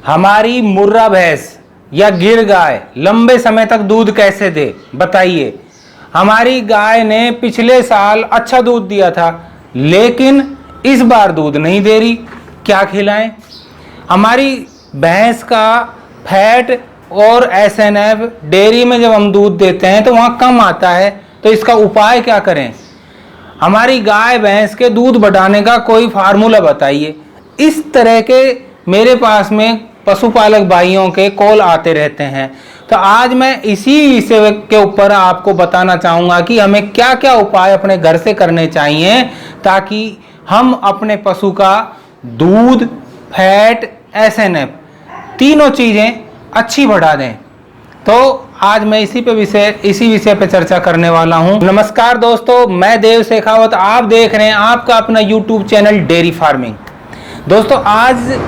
हमारी मुर्रा भैंस या गिर गाय लंबे समय तक दूध कैसे दे, बताइए। हमारी गाय ने पिछले साल अच्छा दूध दिया था, लेकिन इस बार दूध नहीं दे रही, क्या खिलाएं। हमारी भैंस का फैट और एसएनएफ डेयरी में जब हम दूध देते हैं तो वहाँ कम आता है, तो इसका उपाय क्या करें। हमारी गाय भैंस के दूध बढ़ाने का कोई फार्मूला बताइए। इस तरह के मेरे पास में पशुपालक भाइयों के कॉल आते रहते हैं, तो आज मैं इसी विषय के ऊपर आपको बताना चाहूँगा कि हमें क्या क्या उपाय अपने घर से करने चाहिए ताकि हम अपने पशु का दूध, फैट, एसएनएफ तीनों चीज़ें अच्छी बढ़ा दें। तो आज मैं इसी विषय पे चर्चा करने वाला हूं। नमस्कार दोस्तों, मैं देव शेखावत, आप देख रहे हैं आपका अपना यूट्यूब चैनल डेयरी फार्मिंग। दोस्तों आज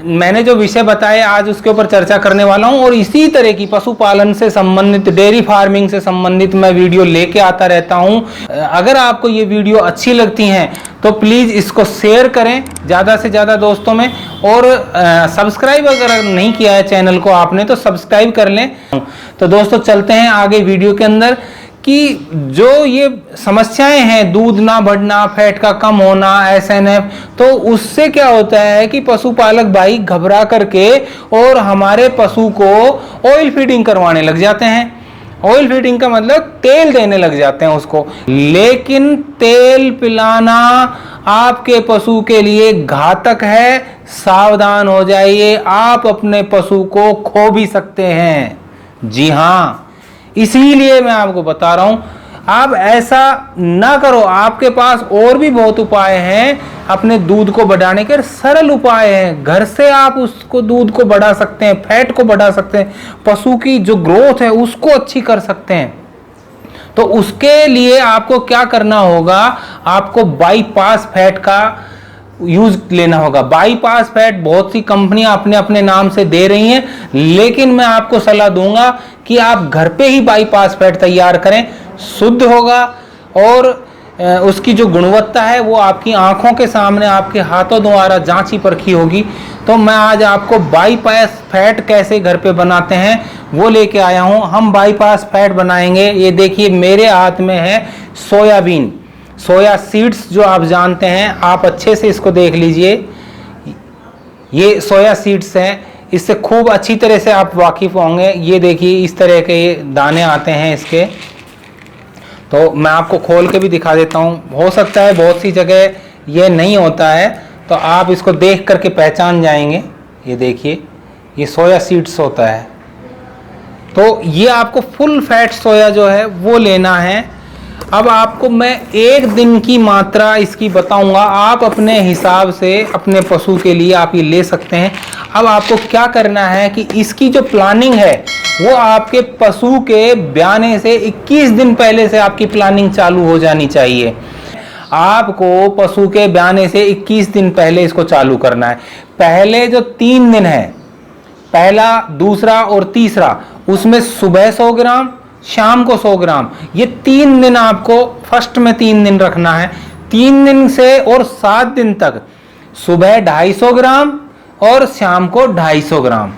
मैंने जो विषय बताया आज उसके ऊपर चर्चा करने वाला हूं और इसी तरह की पशुपालन से संबंधित, डेयरी फार्मिंग से संबंधित मैं वीडियो लेके आता रहता हूं। अगर आपको ये वीडियो अच्छी लगती हैं तो प्लीज़ इसको शेयर करें ज़्यादा से ज़्यादा दोस्तों में, और सब्सक्राइब अगर नहीं किया है चैनल को आपने तो सब्सक्राइब कर लें। तो दोस्तों चलते हैं आगे वीडियो के अंदर कि जो ये समस्याएं हैं, दूध ना बढ़ना, फैट का कम होना, एसएनएफ, तो उससे क्या होता है कि पशुपालक भाई घबरा करके और हमारे पशु को ऑयल फीडिंग करवाने लग जाते हैं। ऑयल फीडिंग का मतलब तेल देने लग जाते हैं उसको, लेकिन तेल पिलाना आपके पशु के लिए घातक है। सावधान हो जाइए, आप अपने पशु को खो भी सकते हैं। जी हाँ, इसीलिए मैं आपको बता रहा हूं, आप ऐसा ना करो। आपके पास और भी बहुत उपाय हैं अपने दूध को बढ़ाने के, सरल उपाय हैं। घर से आप उसको दूध को बढ़ा सकते हैं, फैट को बढ़ा सकते हैं, पशु की जो ग्रोथ है उसको अच्छी कर सकते हैं। तो उसके लिए आपको क्या करना होगा, आपको बाईपास फैट का यूज लेना होगा। बाईपास फैट बहुत सी कंपनियां अपने अपने नाम से दे रही हैं, लेकिन मैं आपको सलाह दूंगा कि आप घर पे ही बाईपास फैट तैयार करें। शुद्ध होगा और उसकी जो गुणवत्ता है वो आपकी आंखों के सामने, आपके हाथों द्वारा जांची परखी होगी। तो मैं आज आपको बाईपास फैट कैसे घर पे बनाते हैं वो लेके आया हूं। हम बाईपास फैट बनाएंगे। ये देखिए मेरे हाथ में है सोयाबीन, सोया सीड्स जो आप जानते हैं, आप अच्छे से इसको देख लीजिए। ये सोया सीड्स हैं, इससे खूब अच्छी तरह से आप वाकिफ होंगे। ये देखिए इस तरह के ये दाने आते हैं इसके, तो मैं आपको खोल के भी दिखा देता हूँ। हो सकता है बहुत सी जगह ये नहीं होता है, तो आप इसको देख करके पहचान जाएंगे। ये देखिए ये सोया सीड्स होता है। तो ये आपको फुल फैट सोया जो है वो लेना है। अब आपको मैं एक दिन की मात्रा इसकी बताऊंगा, आप अपने हिसाब से अपने पशु के लिए आप ये ले सकते हैं। अब आपको क्या करना है कि इसकी जो प्लानिंग है वो आपके पशु के ब्याने से 21 दिन पहले से आपकी प्लानिंग चालू हो जानी चाहिए। आपको पशु के ब्याने से 21 दिन पहले इसको चालू करना है। पहले जो 3 दिन है, पहला, दूसरा और तीसरा, उसमें सुबह 100 ग्राम, शाम को 100 ग्राम, ये 3 दिन आपको फर्स्ट में 3 दिन रखना है। 3 दिन से और 7 दिन तक सुबह 250 ग्राम और शाम को 250 ग्राम।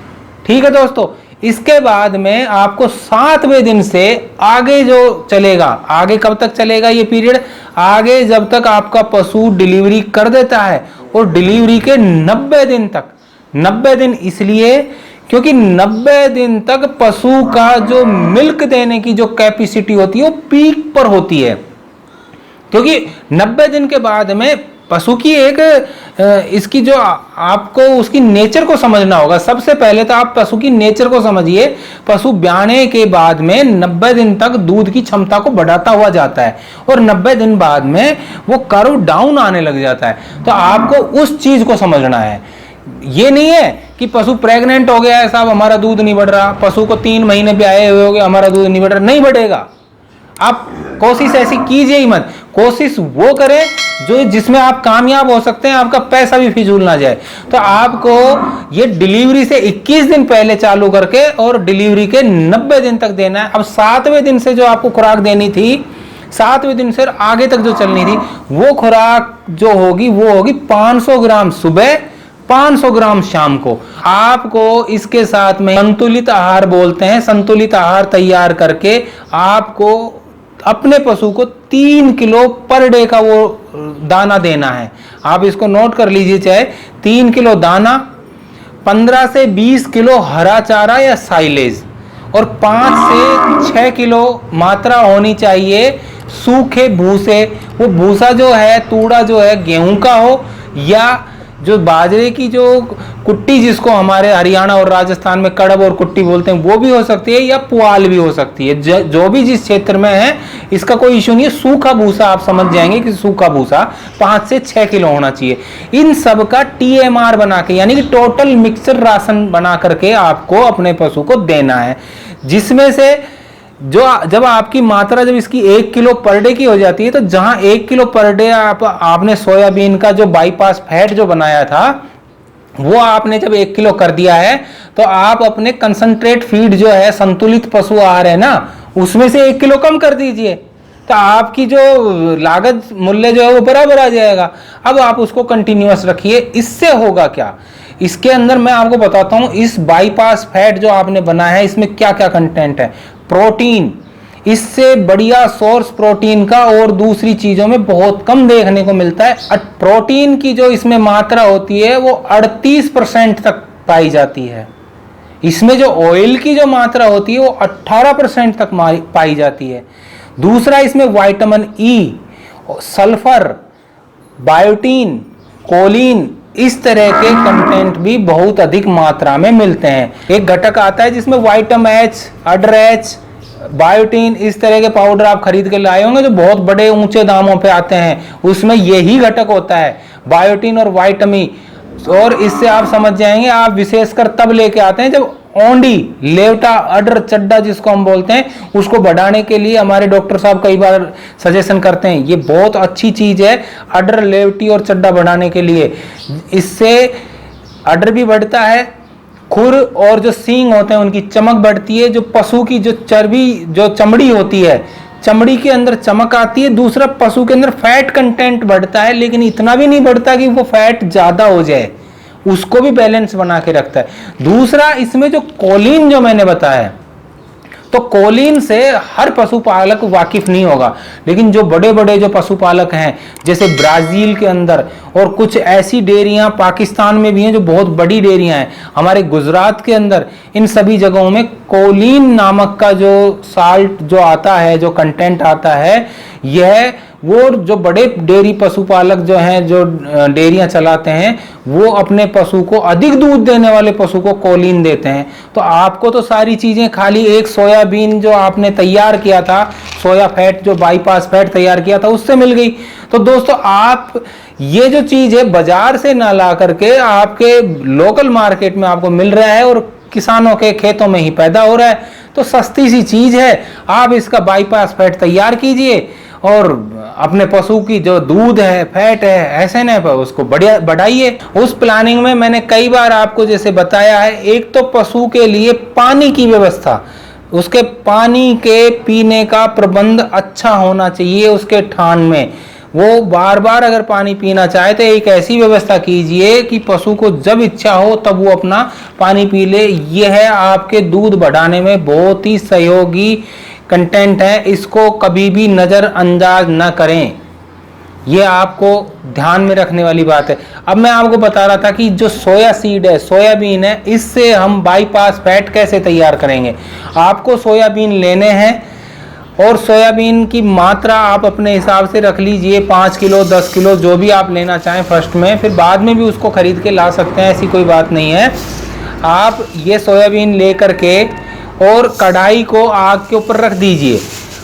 ठीक है दोस्तों, इसके बाद में आपको 7वें दिन से आगे जो चलेगा, आगे कब तक चलेगा ये पीरियड, आगे जब तक आपका पशु डिलीवरी कर देता है, और डिलीवरी के 90 दिन तक। 90 दिन इसलिए क्योंकि 90 दिन तक पशु का जो मिल्क देने की जो कैपेसिटी होती है वो पीक पर होती है। क्योंकि 90 दिन के बाद में पशु की एक इसकी जो आपको उसकी नेचर को समझना होगा। सबसे पहले तो आप पशु की नेचर को समझिए। पशु ब्याने के बाद में 90 दिन तक दूध की क्षमता को बढ़ाता हुआ जाता है और 90 दिन बाद में वो कर्व डाउन आने लग जाता है। तो आपको उस चीज को समझना है। ये नहीं है कि पशु प्रेग्नेंट हो गया है साहब हमारा दूध नहीं बढ़ रहा, पशु को 3 महीने पे आए हुए हो गए हमारा दूध नहीं बढ़ रहा, नहीं बढ़ेगा। आप कोशिश ऐसी कीजिए ही मत। कोशिश वो करें जो जिसमें आप कामयाब हो सकते हैं, आपका पैसा भी फिजूल ना जाए। तो आपको ये डिलीवरी से 21 दिन पहले चालू करके और डिलीवरी के 90 दिन तक देना है। अब 7वें दिन से जो आपको खुराक देनी थी, 7वें दिन से आगे तक जो चलनी थी, वो खुराक जो होगी वो होगी 500 ग्राम सुबह, 500 ग्राम शाम को। आपको इसके साथ में संतुलित आहार बोलते हैं, संतुलित आहार तैयार करके आपको अपने पशु को 3 किलो पर डे का वो दाना देना है। आप इसको नोट कर लीजिए, चाहे 3 किलो दाना, 15 से 20 किलो हरा चारा या साइलेज, और 5 से 6 किलो मात्रा होनी चाहिए सूखे भूसे। वो भूसा जो है, तूड़ा जो है, गेहूं का हो या जो बाजरे की जो कुट्टी, जिसको हमारे हरियाणा और राजस्थान में कड़ब और कुट्टी बोलते हैं, वो भी हो सकती है, या पुआल भी हो सकती है। जो भी जिस क्षेत्र में है, इसका कोई इशू नहीं है। सूखा भूसा आप समझ जाएंगे कि सूखा भूसा 5 से 6 किलो होना चाहिए। इन सब का TMR बना के, यानी कि टोटल मिक्सर राशन बना करके आपको अपने पशु को देना है, जिसमें से जब आपकी मात्रा जब इसकी 1 किलो पर डे की हो जाती है, तो जहां 1 किलो पर डे आपने सोयाबीन का जो बाईपास फैट जो बनाया था, वो आपने जब 1 किलो कर दिया है, तो आप अपने कंसंट्रेट फीड जो है, संतुलित पशु आहार है ना, उसमें से 1 किलो कम कर दीजिए, तो आपकी जो लागत मूल्य जो है वो बराबर आ जाएगा। अब आप उसको कंटिन्यूअस रखिए। इससे होगा क्या, इसके अंदर मैं आपको बताता हूं, इस बाईपास फैट जो आपने बनाया है, इसमें क्या क्या कंटेंट है। प्रोटीन, इससे बढ़िया सोर्स प्रोटीन का और दूसरी चीजों में बहुत कम देखने को मिलता है। प्रोटीन की जो इसमें मात्रा होती है वो 38% तक पाई जाती है। इसमें जो ऑयल की जो मात्रा होती है वो 18% तक पाई जाती है। दूसरा, इसमें vitamin E, sulphur, biotin, choline, इस तरह के कंटेंट भी बहुत अधिक मात्रा में मिलते हैं। एक घटक आता है जिसमें विटामिन एच, अडर एच, बायोटीन, इस तरह के पाउडर आप खरीद के लाए होंगे जो बहुत बड़े ऊंचे दामों पे आते हैं, उसमें यही घटक होता है, बायोटीन और विटामिन। और इससे आप समझ जाएंगे, आप विशेषकर तब लेके आते हैं जब ओंडी, लेवटा, अडर, चड्डा जिसको हम बोलते हैं, उसको बढ़ाने के लिए हमारे डॉक्टर साहब कई बार सजेशन करते हैं। ये बहुत अच्छी चीज है, अडर, लेवटी और चड्डा बढ़ाने के लिए। इससे अडर भी बढ़ता है, खुर और जो सींग होते हैं उनकी चमक बढ़ती है, जो पशु की जो चर्बी, जो चमड़ी होती है, चमड़ी के अंदर चमक आती है। दूसरा, पशु के अंदर फैट कंटेंट बढ़ता है, लेकिन इतना भी नहीं बढ़ता कि वो फैट ज्यादा हो जाए, उसको भी बैलेंस बना के रखता है। दूसरा, इसमें जो कोलिन जो मैंने बताया, तो कोलिन से हर पशुपालक वाकिफ नहीं होगा, लेकिन जो बड़े बड़े जो पशुपालक हैं, जैसे ब्राजील के अंदर और कुछ ऐसी डेयरियां पाकिस्तान में भी हैं जो बहुत बड़ी डेयरियां हैं, हमारे गुजरात के अंदर, इन सभी जगहों में कोलिन नामक का जो साल्ट जो आता है, जो कंटेंट आता है, यह वो जो बड़े डेयरी पशुपालक जो हैं, जो डेयरियां चलाते हैं, वो अपने पशु को, अधिक दूध देने वाले पशु को कोलिन देते हैं। तो आपको तो सारी चीजें खाली एक सोयाबीन जो आपने तैयार किया था, सोया फैट जो बाईपास फैट तैयार किया था, उससे मिल गई। तो दोस्तों, आप ये जो चीज है बाजार से ना ला करके आपके लोकल मार्केट में आपको मिल रहा है और किसानों के खेतों में ही पैदा हो रहा है, तो सस्ती सी चीज है। आप इसका बाईपास फैट तैयार कीजिए और अपने पशु की जो दूध है, फैट है, ऐसे न उसको बढ़िया बढ़ाइए। उस प्लानिंग में मैंने कई बार आपको जैसे बताया है, एक तो पशु के लिए पानी की व्यवस्था, उसके पानी के पीने का प्रबंध अच्छा होना चाहिए उसके थान में। वो बार बार अगर पानी पीना चाहे तो एक ऐसी व्यवस्था कीजिए कि पशु को जब इच्छा हो तब वो अपना पानी पी ले। यह है आपके दूध बढ़ाने में बहुत ही सहयोगी कंटेंट है, इसको कभी भी नज़रअंदाज ना करें, ये आपको ध्यान में रखने वाली बात है। अब मैं आपको बता रहा था कि जो सोया सीड है, सोयाबीन है, इससे हम बाईपास फैट कैसे तैयार करेंगे। आपको सोयाबीन लेने हैं और सोयाबीन की मात्रा आप अपने हिसाब से रख लीजिए, 5 किलो 10 किलो जो भी आप लेना चाहें फर्स्ट में, फिर बाद में भी उसको खरीद के ला सकते हैं, ऐसी कोई बात नहीं है। आप ये सोयाबीन ले करके और कढ़ाई को आग के ऊपर रख दीजिए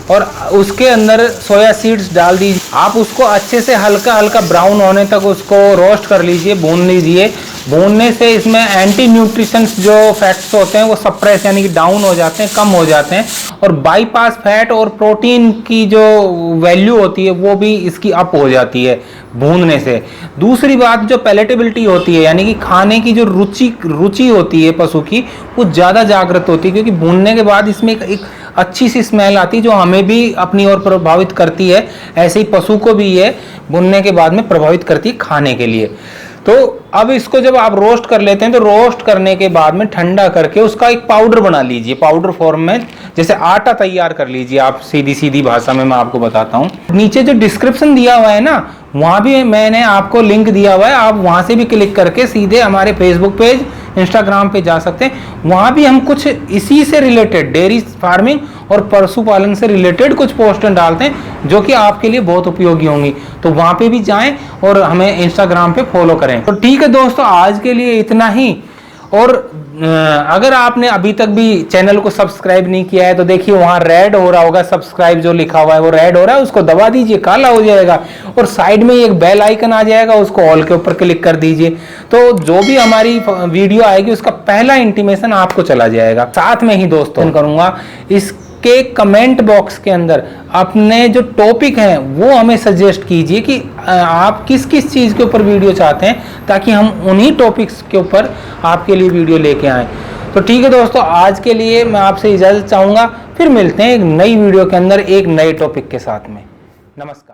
और उसके अंदर सोया सीड्स डाल दीजिए। आप उसको अच्छे से हल्का हल्का ब्राउन होने तक उसको रोस्ट कर लीजिए, भून लीजिए। भूनने से इसमें एंटी न्यूट्रिशंस जो फैट्स होते हैं वो सप्रेस यानी कि डाउन हो जाते हैं, कम हो जाते हैं, और बाईपास फैट और प्रोटीन की जो वैल्यू होती है वो भी इसकी अप हो जाती है भूनने से। दूसरी बात, जो पैलेटेबिलिटी होती है यानी कि खाने की जो रुचि होती है पशु की, वो ज़्यादा जागृत होती है, क्योंकि भूनने के बाद इसमें एक अच्छी सी स्मेल आती है जो हमें भी अपनी ओर प्रभावित करती है, ऐसे ही पशु को भी ये भुनने के बाद में प्रभावित करती है खाने के लिए। तो अब इसको जब आप रोस्ट कर लेते हैं तो रोस्ट करने के बाद में ठंडा करके उसका एक पाउडर बना लीजिए, पाउडर फॉर्म में, जैसे आटा तैयार कर लीजिए आप। सीधी सीधी भाषा में मैं आपको बताता हूँ, नीचे जो डिस्क्रिप्शन दिया हुआ है ना, वहाँ भी मैंने आपको लिंक दिया हुआ है, आप वहाँ से भी क्लिक करके सीधे हमारे फेसबुक पेज, इंस्टाग्राम पे जा सकते हैं। वहाँ भी हम कुछ इसी से रिलेटेड, डेयरी फार्मिंग और पशुपालन से रिलेटेड कुछ पोस्टर डालते हैं जो कि आपके लिए बहुत उपयोगी होंगी। तो वहाँ पे भी जाएं और हमें इंस्टाग्राम पे फॉलो करें। तो ठीक है दोस्तों, आज के लिए इतना ही। और अगर आपने अभी तक भी चैनल को सब्सक्राइब नहीं किया है तो देखिए वहाँ रेड हो रहा होगा, सब्सक्राइब जो लिखा हुआ है वो रेड हो रहा है, उसको दबा दीजिए, काला हो जाएगा। और साइड में एक बेल आइकन आ जाएगा, उसको ऑल के ऊपर क्लिक कर दीजिए, तो जो भी हमारी वीडियो आएगी उसका पहला इंटीमेशन आपको चला जाएगा। साथ में ही दोस्तों करूंगा, इसके कमेंट बॉक्स के अंदर अपने जो टॉपिक हैं वो हमें सजेस्ट कीजिए कि आप किस किस चीज़ के ऊपर वीडियो चाहते हैं, ताकि हम उन्हीं टॉपिक्स के ऊपर आपके लिए वीडियो लेके आएँ। तो ठीक है दोस्तों, आज के लिए मैं आपसे इजाज़त चाहूँगा, फिर मिलते हैं एक नई वीडियो के अंदर एक नए टॉपिक के साथ में। नमस्कार।